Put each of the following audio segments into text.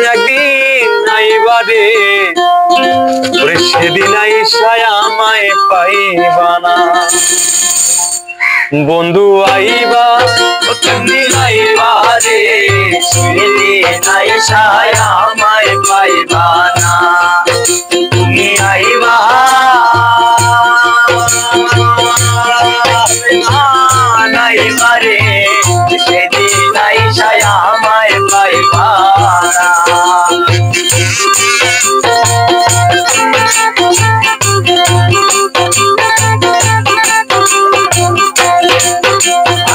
একদিন আইবারে সেদিন আইসায় আমায় পাইবা না বন্ধু আইবা তুমি আইবা রে সেদিন আইসায় আমায় পাইবা না তুমি আইবা আইবা রে সেদিন আইসায় আমায় পাইবা না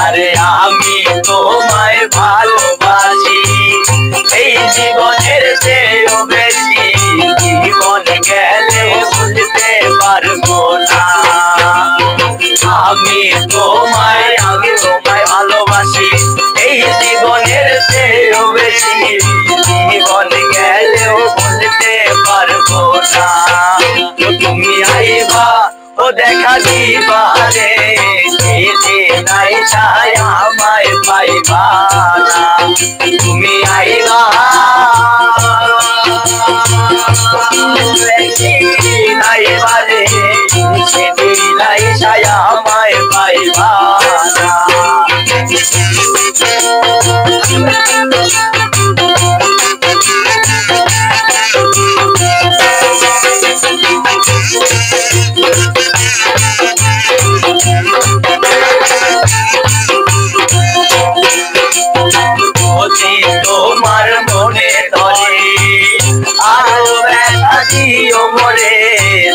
আরে আমি তোমায় ভালোবাসি এই জীবনের চেয়েও বেশি জীবন গেলে বুঝতে পারবো না আমি তোমায় ভালোবাসি এই জীবনের চেয়েও বেশি জীবন গেলেও বুঝতে পারবো না তুমি আইবা ও দেখা দিবা রে নাই ছায়া আমায় পাইবা না তুমি আইবা আইবা রে সেদিন নাই ছায়া আমায় পাইবা না তোমার মনে ধরে আরো ব্যথা দিও মরে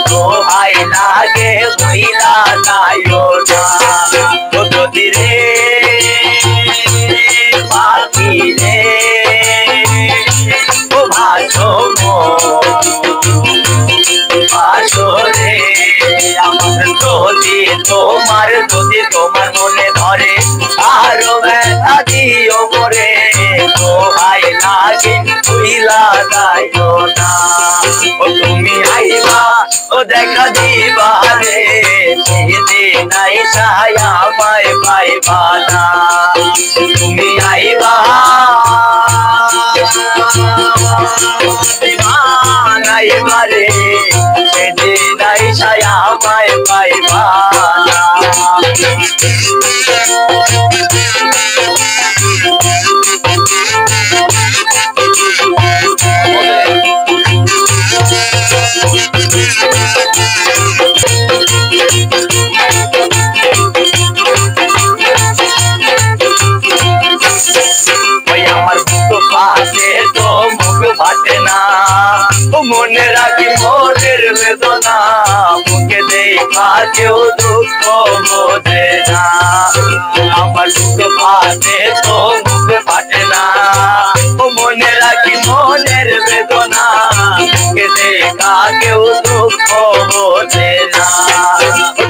দোহাই লাগে হইলা যাইও না যদি রে পাখি রে ও ভাসো রে আমার তোমার মনে ধরে আরো ব্যথা দিও মরে দোহাই লাগে হইলা যাইও না ও তুমি আইবা ও দেখা দিবা রে সেদিন আইসায় আমায় পাইবা না তুমি আইবা আইবা রে সেদিন আইসায় আমায় পাইবা না মনে রাখি মনের বেদনা মুখে দেখা কেউ দুঃখ বোঝে না আমার দুঃখ ফাটে তো মুখে ফাটে না মনে রাখি মনের বেদনা মুখে দেখা কেউ দুঃখ বোঝে না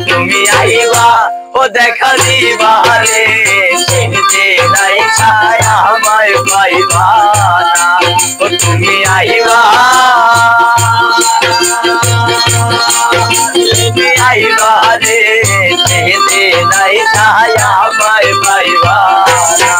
তুমি আইবা ও দেখা দিবা রে সেদিন আইসায় আমায় পাইবা না তুমি আইবা আইবা রে সেদিন আইসায় আমায় পাইবা না